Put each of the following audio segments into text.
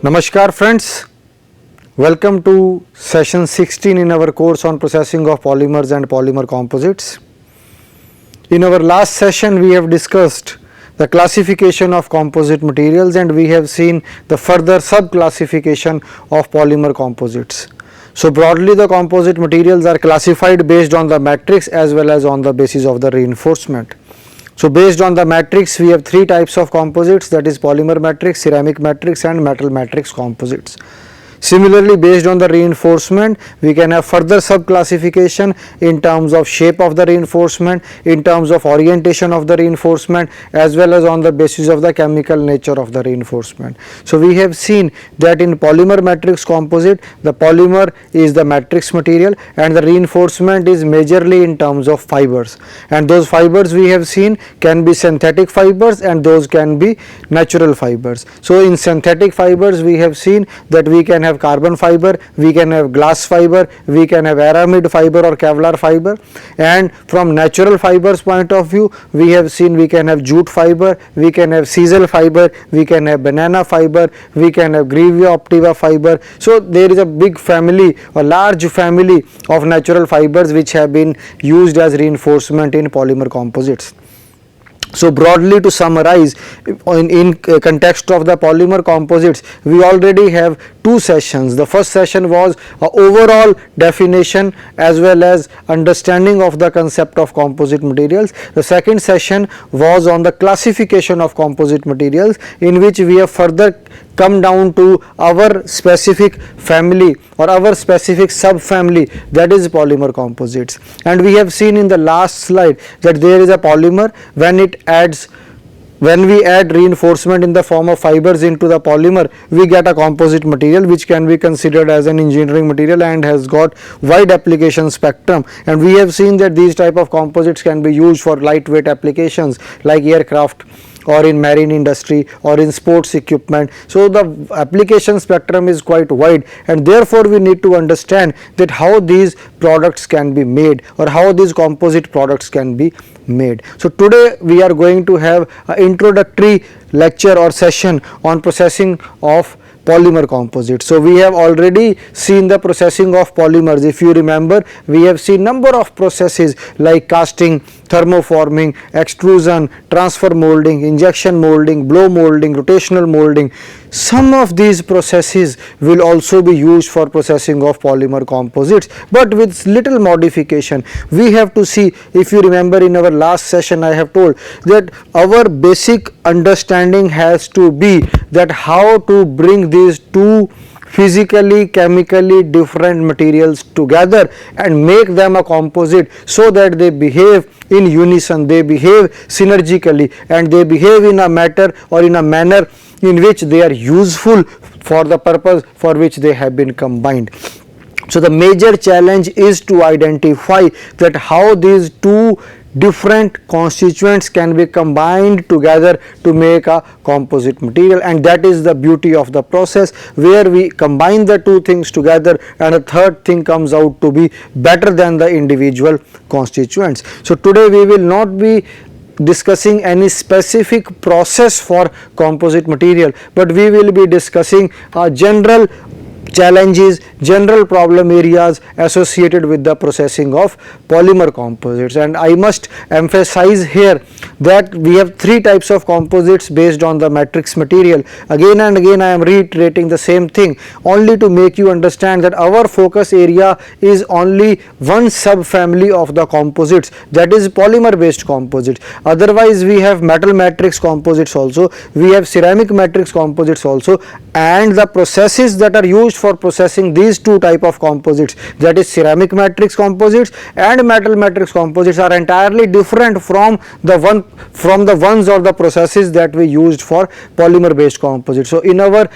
Namaskar friends, welcome to session 16 in our course on processing of polymers and polymer composites. In our last session we have discussed the classification of composite materials and we have seen the further sub-classification of polymer composites. So broadly the composite materials are classified based on the matrix as well as on the basis of the reinforcement. So based on the matrix we have three types of composites, that is polymer matrix, ceramic matrix and metal matrix composites. Similarly, based on the reinforcement we can have further sub classification in terms of shape of the reinforcement, in terms of orientation of the reinforcement as well as on the basis of the chemical nature of the reinforcement. So we have seen that in polymer matrix composite the polymer is the matrix material and the reinforcement is majorly in terms of fibers, and those fibers we have seen can be synthetic fibers and those can be natural fibers. So in synthetic fibers we have seen that we can have carbon fiber, we can have glass fiber, we can have aramid fiber or Kevlar fiber, and from natural fibers point of view we have seen we can have jute fiber, we can have sisal fiber, we can have banana fiber, we can have grevia optiva fiber. So there is a big family, a large family of natural fibers which have been used as reinforcement in polymer composites. So broadly to summarize, in context of the polymer composites we already have two sessions. The first session was a overall definition as well as understanding of the concept of composite materials. The second session was on the classification of composite materials, in which we have further come down to our specific family or our specific sub family, that is polymer composites. And we have seen in the last slide that there is a polymer when we add reinforcement in the form of fibers into the polymer we get a composite material which can be considered as an engineering material and has got wide application spectrum. And we have seen that these type of composites can be used for lightweight applications like aircraft or in marine industry or in sports equipment. So the application spectrum is quite wide, and therefore we need to understand that how these products can be made or how these composite products can be made. So today we are going to have an introductory lecture or session on processing of polymer composites. So we have already seen the processing of polymers. If you remember, we have seen number of processes like casting, thermoforming, extrusion, transfer molding, injection molding, blow molding, rotational molding. Some of these processes will also be used for processing of polymer composites, but with little modification. We have to see, if you remember in our last session I have told that our basic understanding has to be that how to bring these two physically, chemically different materials together and make them a composite so that they behave in unison, they behave synergically and they behave in a matter or in a manner in which they are useful for the purpose for which they have been combined. So the major challenge is to identify that how these two different constituents can be combined together to make a composite material, and that is the beauty of the process where we combine the two things together and a third thing comes out to be better than the individual constituents. So today we will not be discussing any specific process for composite material, but we will be discussing general challenges, general problem areas associated with the processing of polymer composites. And I must emphasize here that we have three types of composites based on the matrix material. Again and again I am reiterating the same thing only to make you understand that our focus area is only one sub family of the composites, that is polymer based composites. Otherwise we have metal matrix composites also, we have ceramic matrix composites also, and the processes that are used for processing these two type of composites, that is ceramic matrix composites and metal matrix composites, are entirely different from the ones or the processes that we used for polymer based composites. So in our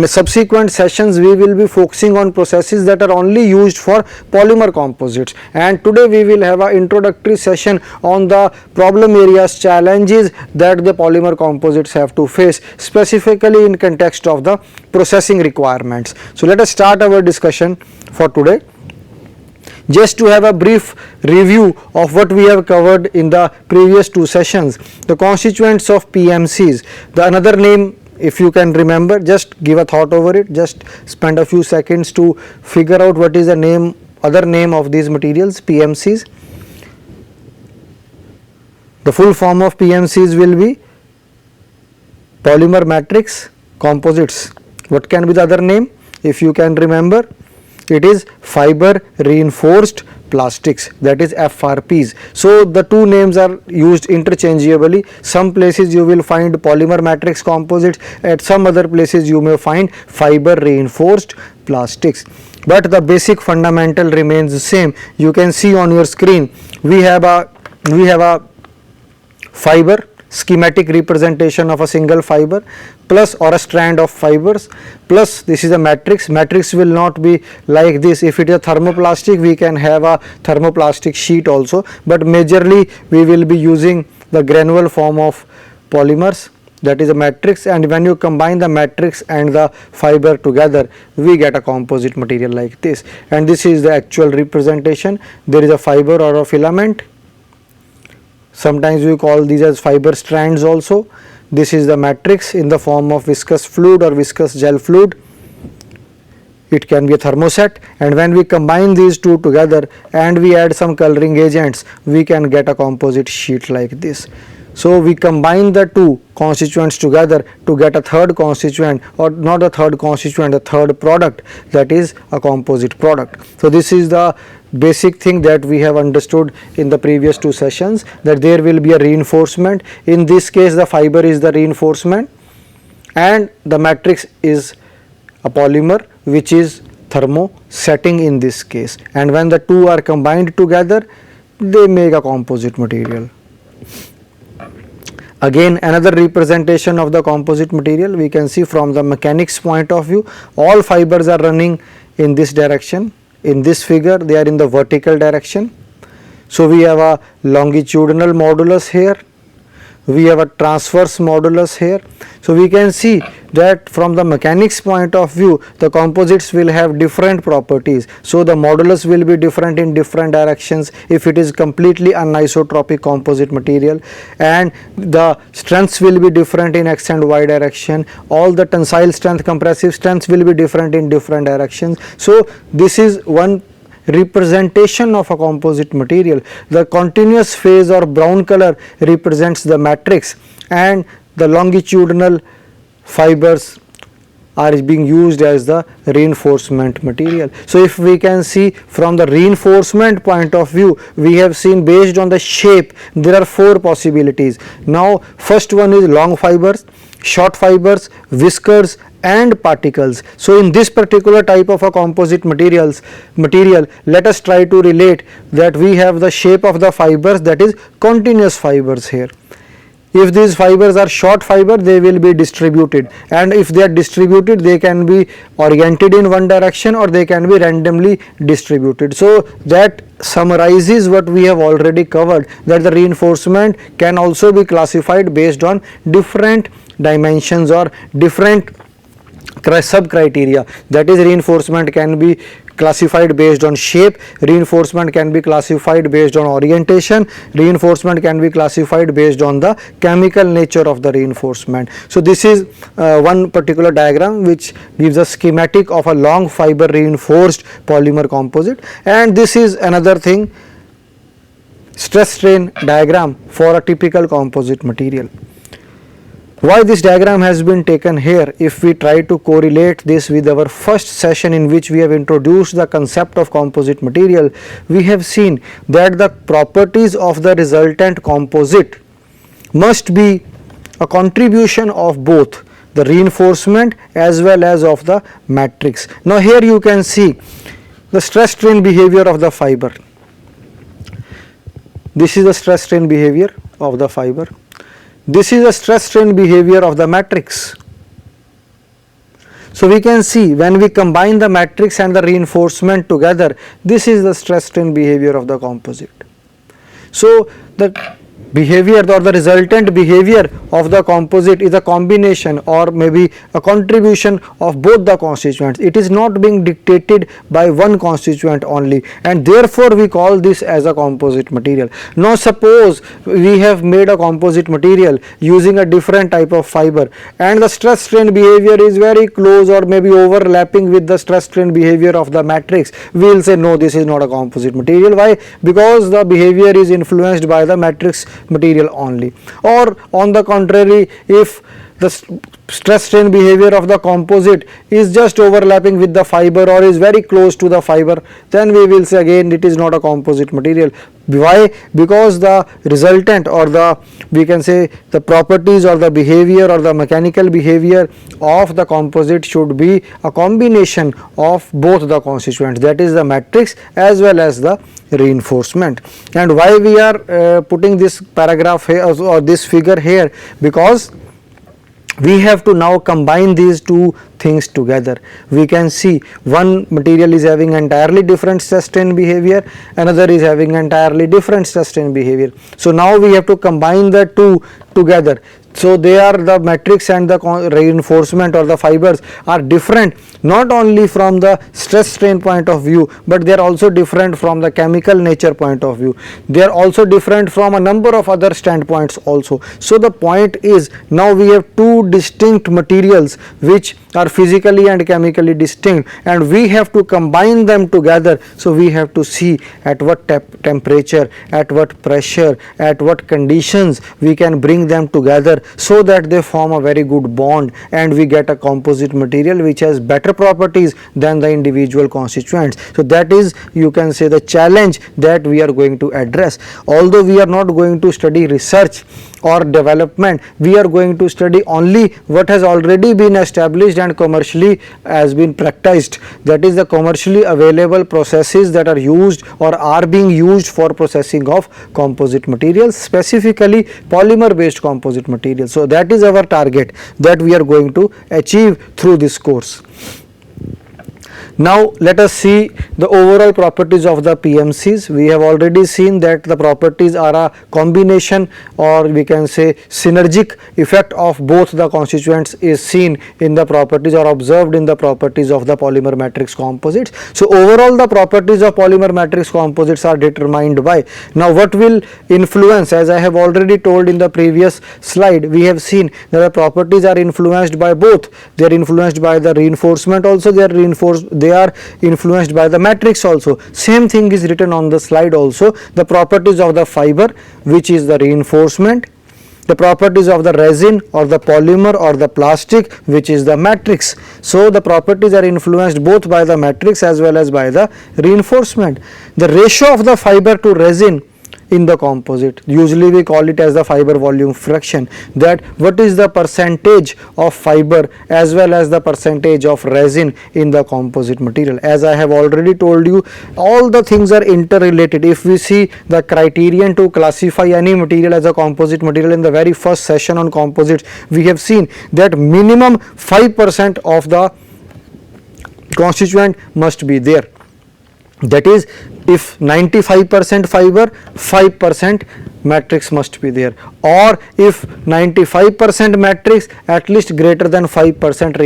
subsequent sessions we will be focusing on processes that are only used for polymer composites, and today we will have an introductory session on the problem areas, challenges that the polymer composites have to face specifically in context of the processing requirements. So let us start our discussion for today. Just to have a brief review of what we have covered in the previous two sessions, the constituents of PMCs, the another name if you can remember, just give a thought over it, just spend a few seconds to figure out what is the name, other name of these materials, PMCs. The full form of PMCs will be polymer matrix composites. What can be the other name? If you can remember, it is fiber reinforced plastics, that is FRPs. So the two names are used interchangeably. Some places you will find polymer matrix composites, at some other places you may find fiber reinforced plastics, but the basic fundamental remains the same. You can see on your screen we have a fiber, schematic representation of a single fiber plus or a strand of fibers, plus this is a matrix. Matrix will not be like this. If it is a thermoplastic, we can have a thermoplastic sheet also, but majorly we will be using the granule form of polymers, that is a matrix, and when you combine the matrix and the fiber together, we get a composite material like this, and this is the actual representation. There is a fiber or a filament. Sometimes we call these as fiber strands also. This is the matrix in the form of viscous fluid or viscous gel fluid. It can be a thermoset, and when we combine these two together and we add some coloring agents, we can get a composite sheet like this. So we combine the two constituents together to get a third constituent, or not a third constituent, a third product, that is a composite product. So this is the basic thing that we have understood in the previous two sessions, that there will be a reinforcement. In this case the fiber is the reinforcement and the matrix is a polymer which is thermosetting in this case, and when the two are combined together, they make a composite material. Again, another representation of the composite material, we can see from the mechanics point of view, all fibers are running in this direction. In this figure they are in the vertical direction. So we have a longitudinal modulus here, we have a transverse modulus here. So we can see that from the mechanics point of view, the composites will have different properties. So the modulus will be different in different directions if it is completely anisotropic composite material, and the strengths will be different in x and y direction. All the tensile strength, compressive strengths will be different in different directions. So this is one representation of a composite material. The continuous phase or brown color represents the matrix, and the longitudinal fibers are being used as the reinforcement material. So if we can see from the reinforcement point of view, we have seen based on the shape there are four possibilities. Now first one is long fibers, short fibers, whiskers and particles. So in this particular type of a composite material, let us try to relate that we have the shape of the fibers, that is continuous fibers here. If these fibers are short fiber, they will be distributed, and if they are distributed, they can be oriented in one direction or they can be randomly distributed. So that summarizes what we have already covered, that the reinforcement can also be classified based on different dimensions or different sub criteria. That is, reinforcement can be classified based on shape, reinforcement can be classified based on orientation, reinforcement can be classified based on the chemical nature of the reinforcement. So this is one particular diagram which gives a schematic of a long fiber reinforced polymer composite, and this is another thing, stress strain diagram for a typical composite material. Why this diagram has been taken here? If we try to correlate this with our first session in which we have introduced the concept of composite material, we have seen that the properties of the resultant composite must be a contribution of both the reinforcement as well as of the matrix. Now here you can see the stress strain behavior of the fiber. This is the stress strain behavior of the fiber. This is the stress strain behavior of the matrix. So we can see when we combine the matrix and the reinforcement together, this is the stress strain behavior of the composite. So the behavior or the resultant behavior of the composite is a combination or maybe a contribution of both the constituents. It is not being dictated by one constituent only, and therefore we call this as a composite material. Now suppose we have made a composite material using a different type of fiber, and the stress strain behavior is very close or maybe overlapping with the stress strain behavior of the matrix. We will say no, this is not a composite material. Why? Because the behavior is influenced by the matrix material only. Or on the contrary, if the stress strain behavior of the composite is just overlapping with the fiber or is very close to the fiber, then we will say again it is not a composite material. Why? Because the resultant or the, we can say, the properties or the behavior or the mechanical behavior of the composite should be a combination of both the constituents, that is the matrix as well as the reinforcement. And why we are putting this paragraph here or this figure here? Because we have to now combine these two things together. We can see one material is having entirely different stress strain behavior, another is having entirely different stress strain behavior. So now we have to combine the two together. So they are, the matrix and the reinforcement or the fibers are different not only from the stress strain point of view, but they are also different from the chemical nature point of view. They are also different from a number of other standpoints also. So the point is, now we have two distinct materials which are physically and chemically distinct, and we have to combine them together. So we have to see at what temperature, at what pressure, at what conditions we can bring them together so that they form a very good bond and we get a composite material which has better properties than the individual constituents. So that is, you can say, the challenge that we are going to address. Although we are not going to study research or development, we are going to study only what has already been established and commercially has been practiced, that is the commercially available processes that are used or are being used for processing of composite materials, specifically polymer based composite materials. So that is our target that we are going to achieve through this course. Now let us see the overall properties of the PMCs. We have already seen that the properties are a combination, or we can say synergic effect of both the constituents is seen in the properties or observed in the properties of the polymer matrix composites. So overall the properties of polymer matrix composites are determined by, now what will influence, as I have already told in the previous slide, we have seen that the properties are influenced by both. They are influenced by the reinforcement also, they are influenced by the matrix also. Same thing is written on the slide also. The properties of the fiber, which is the reinforcement, the properties of the resin or the polymer or the plastic, which is the matrix. So the properties are influenced both by the matrix as well as by the reinforcement. The ratio of the fiber to resin in the composite, usually we call it as the fiber volume fraction, that what is the percentage of fiber as well as the percentage of resin in the composite material. As I have already told you, all the things are interrelated. If we see the criterion to classify any material as a composite material in the very first session on composites, we have seen that minimum 5% of the constituent must be there. That is, if 95% fiber, 5% matrix must be there, or if 95% matrix, at least greater than 5%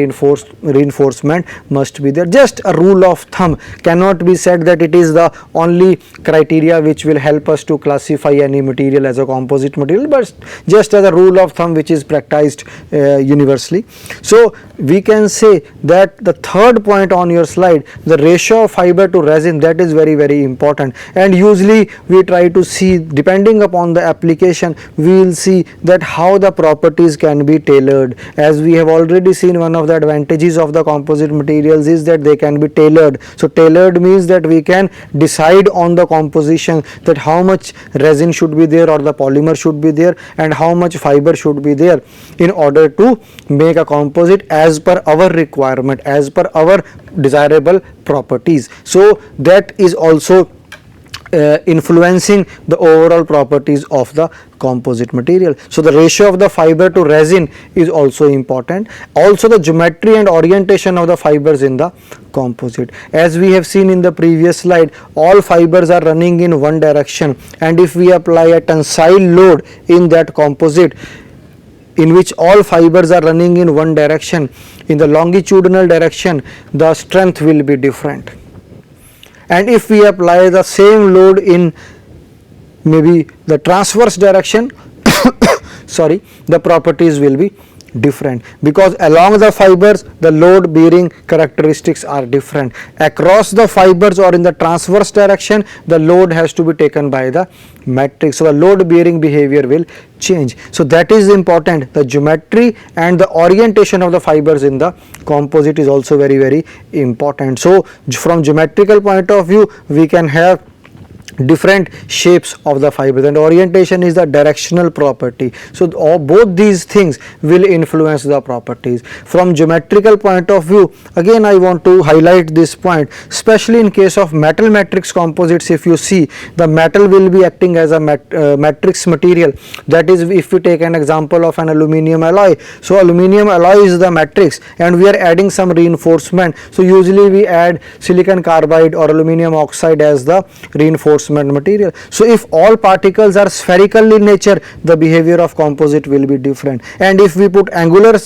reinforcement must be there. Just a rule of thumb, cannot be said that it is the only criteria which will help us to classify any material as a composite material, but just as a rule of thumb which is practiced universally. So we can say that the third point on your slide, the ratio of fiber to resin, that is very, very important, and usually we try to see, depending upon the application, we will see that how the properties can be tailored. As we have already seen, one of the advantages of the composite materials is that they can be tailored. So tailored means that we can decide on the composition, that how much resin should be there or the polymer should be there and how much fiber should be there in order to make a composite as per our requirement, as per our desirable properties. So that is also influencing the overall properties of the composite material. So the ratio of the fiber to resin is also important. Also the geometry and orientation of the fibers in the composite. As we have seen in the previous slide, all fibers are running in one direction, and if we apply a tensile load in that composite in which all fibers are running in one direction, in the longitudinal direction the strength will be different. And if we apply the same load in maybe the transverse direction sorry, the properties will be different, because along the fibers the load bearing characteristics are different. Across the fibers or in the transverse direction the load has to be taken by the matrix, so the load bearing behavior will change. So that is important. The geometry and the orientation of the fibers in the composite is also very important. So from geometrical point of view we can have different shapes of the fibers, and orientation is the directional property. So both these things will influence the properties. From geometrical point of view, again I want to highlight this point, especially in case of metal matrix composites. If you see, the metal will be acting as a matrix material. That is, if we take an example of an aluminium alloy, so aluminium alloy is the matrix and we are adding some reinforcement. So usually we add silicon carbide or aluminium oxide as the reinforcement material. So if all particles are spherical in nature, the behavior of composite will be different, and if we put angular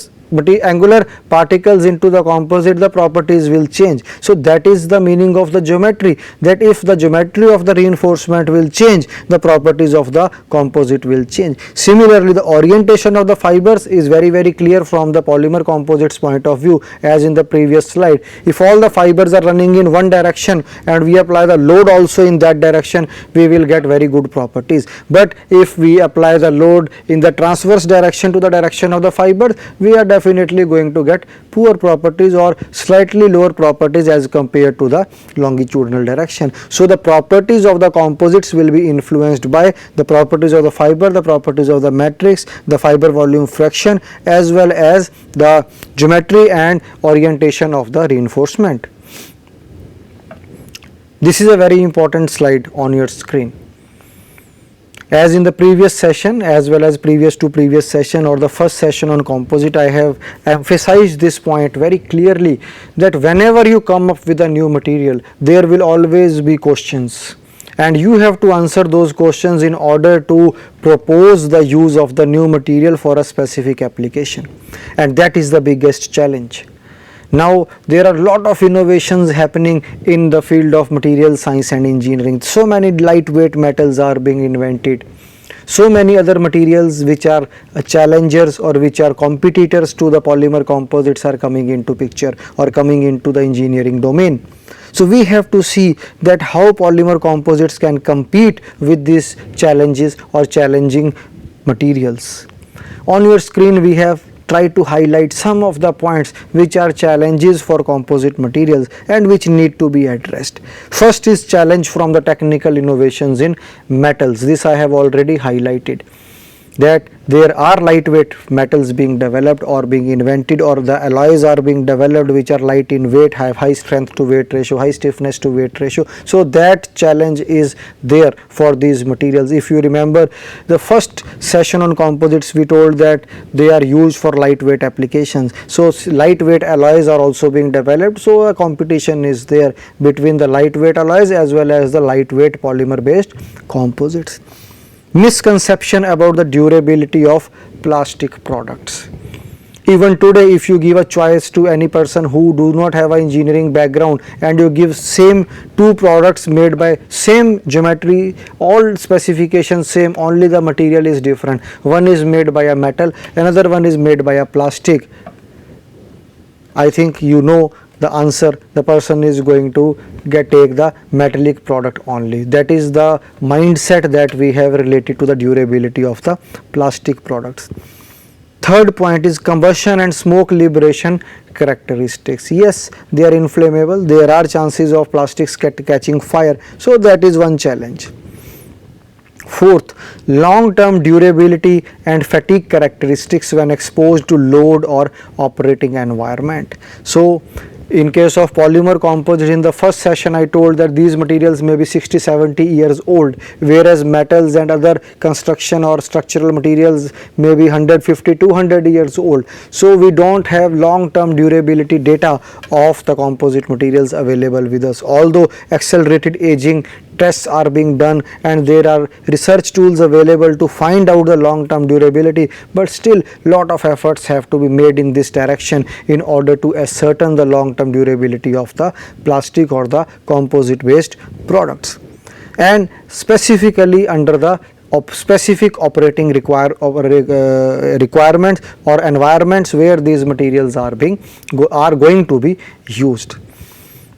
particles into the composite, the properties will change. So that is the meaning of the geometry, that if the geometry of the reinforcement will change, the properties of the composite will change. Similarly, the orientation of the fibers is very clear from the polymer composites point of view, as in the previous slide. If all the fibers are running in one direction and we apply the load also in that direction, we will get very good properties. But if we apply the load in the transverse direction to the direction of the fibers, we are definitely going to get poor properties or slightly lower properties as compared to the longitudinal direction. So the properties of the composites will be influenced by the properties of the fiber, the properties of the matrix, the fiber volume fraction, as well as the geometry and orientation of the reinforcement. This is a very important slide on your screen. As in the previous session, as well as previous session or the first session on composite, I have emphasized this point very clearly, that whenever you come up with a new material, there will always be questions, and you have to answer those questions in order to propose the use of the new material for a specific application, and that is the biggest challenge. Now there are a lot of innovations happening in the field of material science and engineering. So many lightweight metals are being invented. So many other materials which are challengers or which are competitors to the polymer composites are coming into picture or coming into the engineering domain. So we have to see that how polymer composites can compete with these challenges or challenging materials. On your screen we have try to highlight some of the points which are challenges for composite materials and which need to be addressed. First is challenge from the technical innovations in metals. This I have already highlighted, that there are lightweight metals being developed or being invented, or the alloys are being developed which are light in weight, have high strength to weight ratio, high stiffness to weight ratio. So that challenge is there for these materials. If you remember the first session on composites, we told that they are used for lightweight applications. So lightweight alloys are also being developed. So a competition is there between the lightweight alloys as well as the lightweight polymer based composites. Misconception about the durability of plastic products. Even today, if you give a choice to any person who do not have an engineering background and you give same two products made by same geometry, all specifications same, only the material is different. One is made by a metal, another one is made by a plastic. I think you know the answer. The person is going to take the metallic product only. That is the mindset that we have related to the durability of the plastic products. Third point is combustion and smoke liberation characteristics. Yes, they are inflammable. There are chances of plastics catching fire. So that is one challenge. Fourth, long-term durability and fatigue characteristics when exposed to load or operating environment. So In case of polymer composites, in the first session I told that these materials may be 60-70 years old, whereas metals and other construction or structural materials may be 150-200 years old. So we don't have long term durability data of the composite materials available with us, although accelerated aging tests are being done and there are research tools available to find out the long term durability, but still lot of efforts have to be made in this direction in order to ascertain the long term durability of the plastic or the composite based products. And specifically under the specific operating requirements or environments where these materials are going to be used.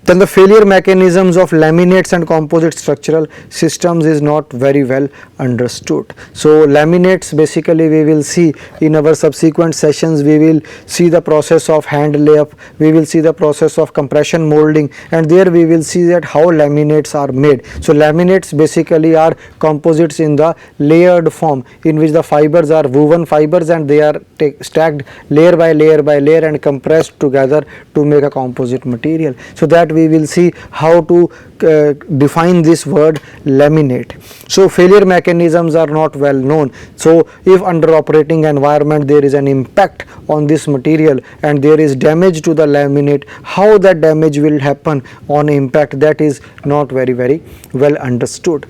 Then the failure mechanisms of laminates and composite structural systems is not very well understood. So laminates, basically we will see in our subsequent sessions, we will see the process of hand layup, we will see the process of compression molding, and there we will see that how laminates are made. So laminates basically are composites in the layered form, in which the fibers are woven fibers and they are stacked layer by layer by layer and compressed together to make a composite material. So that we will see how to define this word laminate. So failure mechanisms are not well known. So if under operating environment there is an impact on this material and there is damage to the laminate, how that damage will happen on impact, that is not very well understood.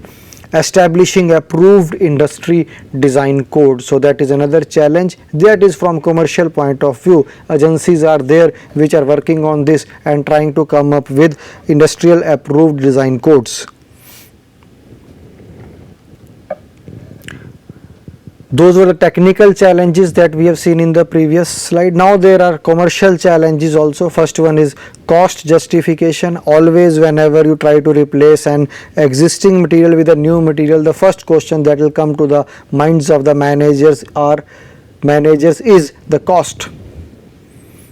Establishing approved industry design code, so that is another challenge. That is from commercial point of view, agencies are there which are working on this and trying to come up with industrial approved design codes. Those were the technical challenges that we have seen in the previous slide. Now there are commercial challenges also. First one is cost justification. Always whenever you try to replace an existing material with a new material, the first question that will come to the minds of the managers is the cost,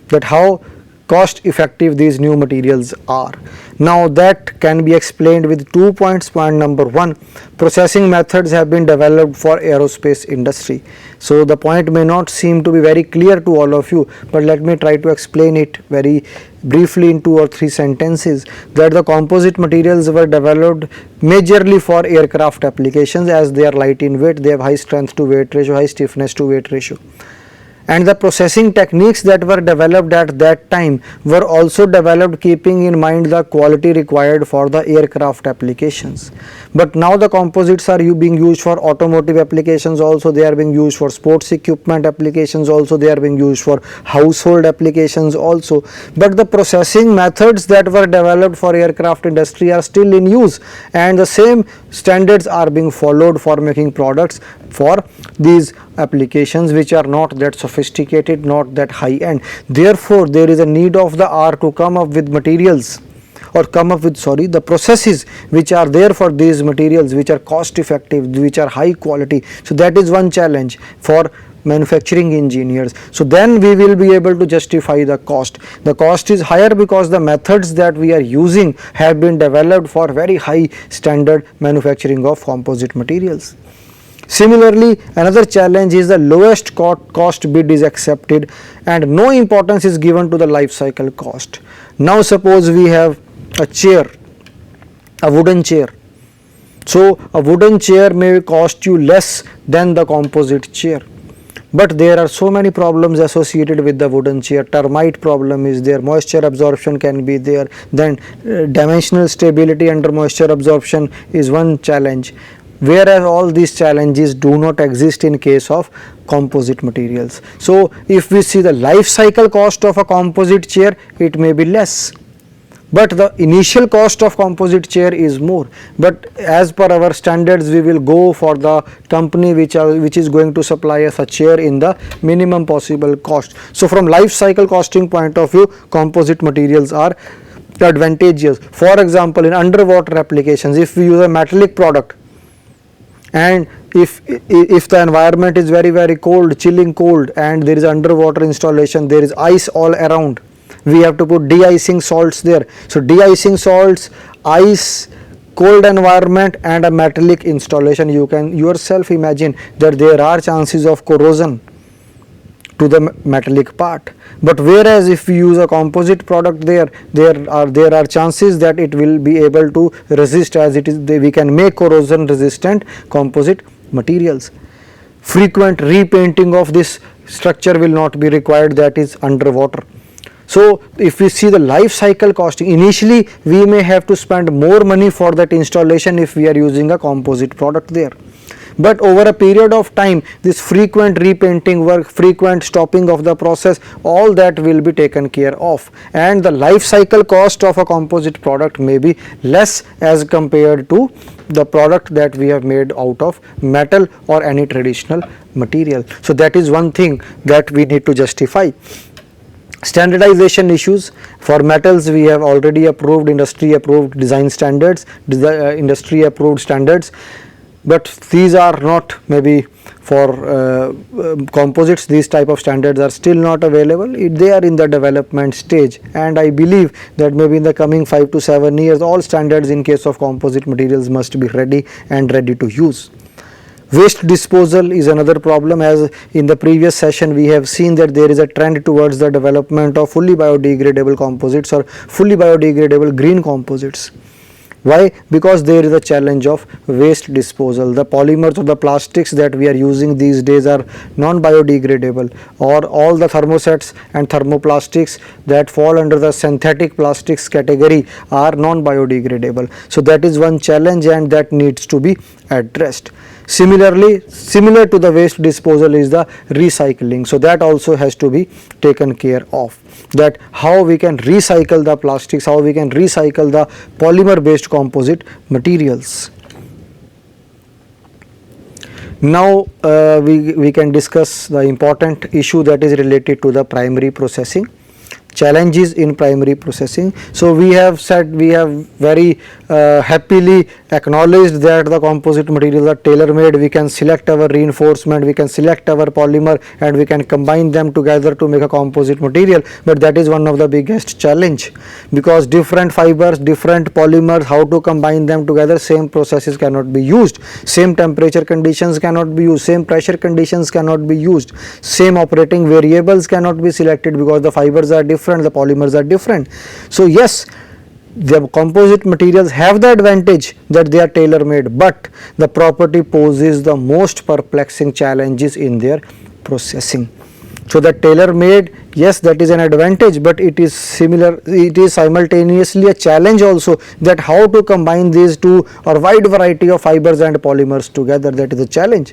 that how cost effective these new materials are. Now that can be explained with 2 points. Point number 1, processing methods have been developed for aerospace industry. So the point may not seem to be very clear to all of you, but let me try to explain it very briefly in 2 or 3 sentences, that the composite materials were developed majorly for aircraft applications, as they are light in weight, they have high strength to weight ratio, high stiffness to weight ratio. And the processing techniques that were developed at that time were also developed keeping in mind the quality required for the aircraft applications. But now the composites are being used for automotive applications also, they are being used for sports equipment applications also, they are being used for household applications also. But the processing methods that were developed for aircraft industry are still in use, and the same standards are being followed for making products for these applications which are not that sophisticated, not that high end. Therefore there is a need of the hour to come up with materials, or come up with the processes which are there for these materials, which are cost effective, which are high quality. So that is one challenge for manufacturing engineers. So then we will be able to justify the cost. The cost is higher because the methods that we are using have been developed for very high standard manufacturing of composite materials. Similarly, another challenge is the lowest cost bid is accepted and no importance is given to the life cycle cost. Now suppose we have a chair, a wooden chair. So a wooden chair may cost you less than the composite chair, but there are so many problems associated with the wooden chair. Termite problem is there, moisture absorption can be there, then dimensional stability under moisture absorption is one challenge, whereas all these challenges do not exist in case of composite materials. So if we see the life cycle cost of a composite chair, it may be less, but the initial cost of composite chair is more. But as per our standards, we will go for the company which is going to supply us a chair in the minimum possible cost. So from life cycle costing point of view, composite materials are advantageous. For example, in underwater applications, if we use a metallic product, and if the environment is very cold, chilling cold, and there is underwater installation, there is ice all around, we have to put de-icing salts there. So de-icing salts, ice, cold environment and a metallic installation, you can yourself imagine that there are chances of corrosion to the metallic part. But whereas if we use a composite product, there are chances that it will be able to resist, as it is we can make corrosion resistant composite materials. Frequent repainting of this structure will not be required, that is underwater. So if we see the life cycle costing, initially we may have to spend more money for that installation if we are using a composite product there. But over a period of time, this frequent repainting work, frequent stopping of the process, all that will be taken care of, and the life cycle cost of a composite product may be less as compared to the product that we have made out of metal or any traditional material. So that is one thing that we need to justify. Standardization issues. For metals, we have already approved industry approved design standards, industry approved standards, but these are not, maybe for composites these type of standards are still not available. They are in the development stage, and I believe that maybe in the coming 5 to 7 years all standards in case of composite materials must be ready and ready to use. Waste disposal is another problem, as in the previous session we have seen that there is a trend towards the development of fully biodegradable composites or fully biodegradable green composites. Why? Because there is a challenge of waste disposal. The polymers or the plastics that we are using these days are non-biodegradable, or all the thermosets and thermoplastics that fall under the synthetic plastics category are non-biodegradable. So that is one challenge, and that needs to be addressed. Similarly, similar to the waste disposal is the recycling. So that also has to be taken care of, that how we can recycle the plastics, how we can recycle the polymer based composite materials. Now we can discuss the important issue that is related to the primary processing. Challenges in primary processing. So we have said, we have very happily acknowledged that the composite materials are tailor made. We can select our reinforcement, we can select our polymer, and we can combine them together to make a composite material. But that is one of the biggest challenge, because different fibers, different polymers, how to combine them together, same processes cannot be used, same temperature conditions cannot be used, same pressure conditions cannot be used, same operating variables cannot be selected, because the fibers are different, the polymers are different. So yes, the composite materials have the advantage that they are tailor made, but the property poses the most perplexing challenges in their processing. So the tailor made, yes, that is an advantage, but it is similar, it is simultaneously a challenge also, that how to combine these two or wide variety of fibers and polymers together, that is a challenge.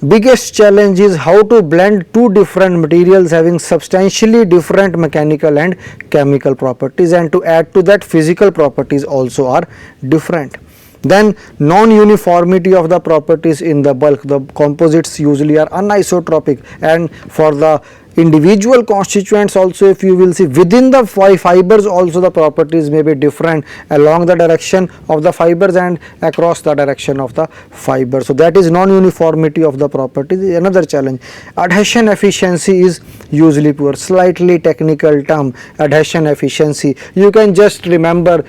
Biggest challenge is how to blend two different materials having substantially different mechanical and chemical properties, and to add to that physical properties also are different. Then non-uniformity of the properties in the bulk. The composites usually are anisotropic, and for the individual constituents also, if you will see within the fibers also, the properties may be different along the direction of the fibers and across the direction of the fiber. So that is non-uniformity of the properties, another challenge. Adhesion efficiency is usually poor. Slightly technical term, adhesion efficiency. You can just remember,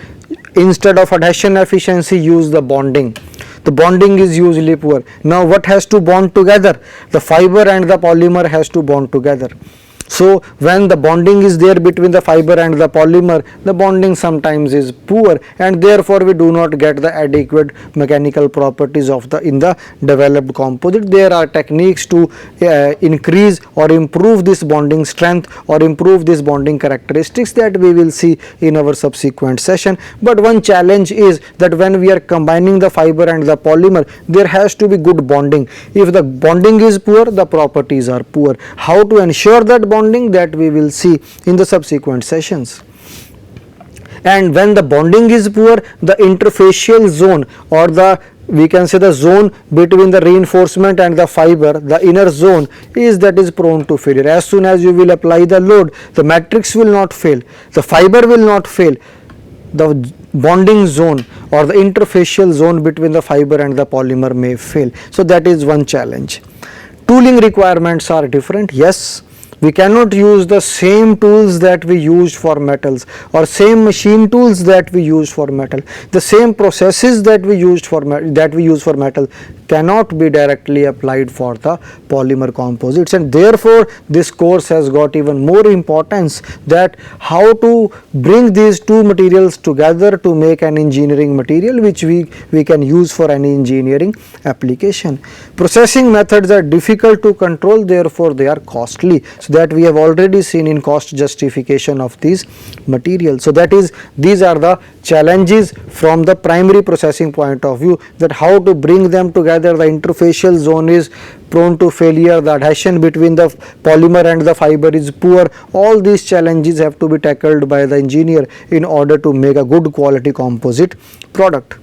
instead of adhesion efficiency, use the bonding. The bonding is usually poor. Now what has to bond together? The fiber and the polymer has to bond together. So when the bonding is there between the fiber and the polymer, the bonding sometimes is poor, and therefore we do not get the adequate mechanical properties of the in the developed composite. There are techniques to increase or improve this bonding strength or improve this bonding characteristics that we will see in our subsequent session. But one challenge is that when we are combining the fiber and the polymer, there has to be good bonding. If the bonding is poor, the properties are poor. How to ensure that bonding, that we will see in the subsequent sessions. And when the bonding is poor, the interfacial zone, or the we can say the zone between the reinforcement and the fiber, the inner zone is prone to failure. As soon as you will apply the load, the matrix will not fail, the fiber will not fail, the bonding zone or the interfacial zone between the fiber and the polymer may fail. So that is one challenge. Tooling requirements are different. Yes, We cannot use the same tools that we used for metals or same machine tools that we use for metal. The same processes that we use for metal cannot be directly applied for the polymer composites, and therefore this course has got even more importance, that how to bring these two materials together to make an engineering material which we can use for any engineering application. Processing methods are difficult to control, therefore they are costly, so that we have already seen in cost justification of these materials. So that is, these are the challenges from the primary processing point of view, that how to bring them together. The interfacial zone is prone to failure, the adhesion between the polymer and the fiber is poor. All these challenges have to be tackled by the engineer in order to make a good quality composite product.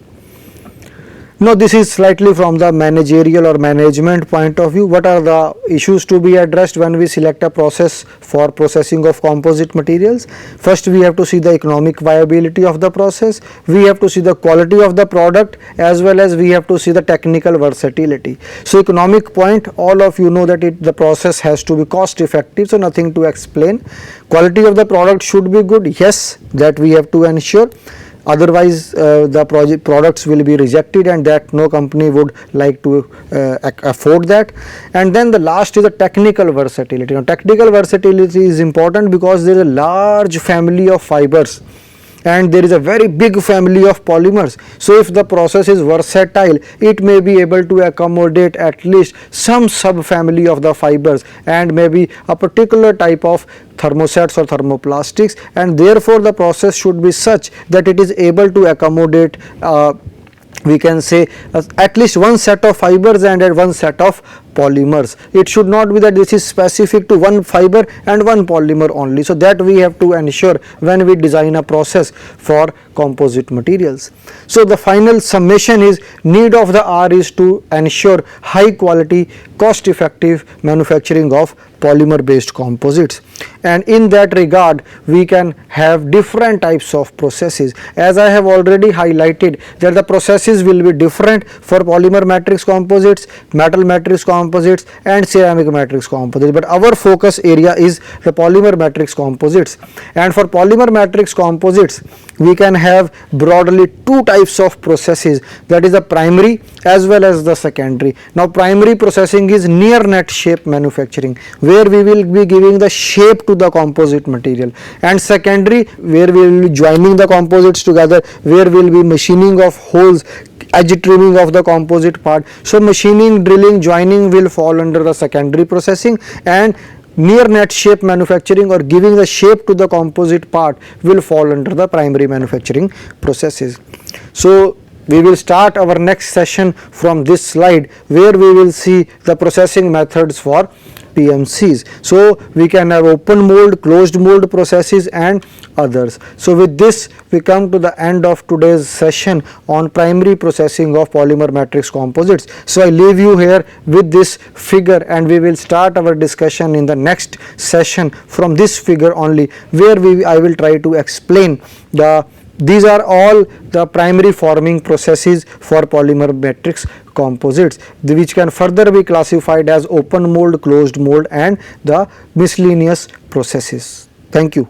Now this is slightly from the managerial or management point of view. What are the issues to be addressed when we select a process for processing of composite materials? First, we have to see the economic viability of the process, we have to see the quality of the product, as well as we have to see the technical versatility. So economic point, all of you know that the process has to be cost effective, so nothing to explain. Quality of the product should be good, yes, that we have to ensure. Otherwise the products will be rejected, and that no company would like to afford that. And then the last is the technical versatility. Now technical versatility is important because there is a large family of fibers and there is a very big family of polymers. So if the process is versatile, it may be able to accommodate at least some sub family of the fibers and maybe a particular type of thermosets or thermoplastics, and therefore the process should be such that it is able to accommodate we can say at least one set of fibers and one set of polymers. It should not be that this is specific to one fiber and one polymer only. So that we have to ensure when we design a process for composite materials. So the final summation is, need of the hour is to ensure high quality, cost effective manufacturing of polymer based composites, and in that regard we can have different types of processes. As I have already highlighted that the processes will be different for polymer matrix composites, metal matrix composites and ceramic matrix composites, but our focus area is the polymer matrix composites. And for polymer matrix composites we can have broadly two types of processes, that is the primary as well as the secondary. Now primary processing is near net shape manufacturing, where we will be giving the shape to the composite material, and secondary where we will be joining the composites together, where we will be machining of holes, edge trimming of the composite part. So machining, drilling, joining will fall under the secondary processing, and near net shape manufacturing or giving the shape to the composite part will fall under the primary manufacturing processes. So we will start our next session from this slide, where we will see the processing methods for PMCs. So we can have open mold, closed mold processes and others. So with this we come to the end of today's session on primary processing of polymer matrix composites. So I leave you here with this figure, and we will start our discussion in the next session from this figure only, where I will try to explain these are all the primary forming processes for polymer matrix composites, which can further be classified as open mold, closed mold and the miscellaneous processes. Thank you.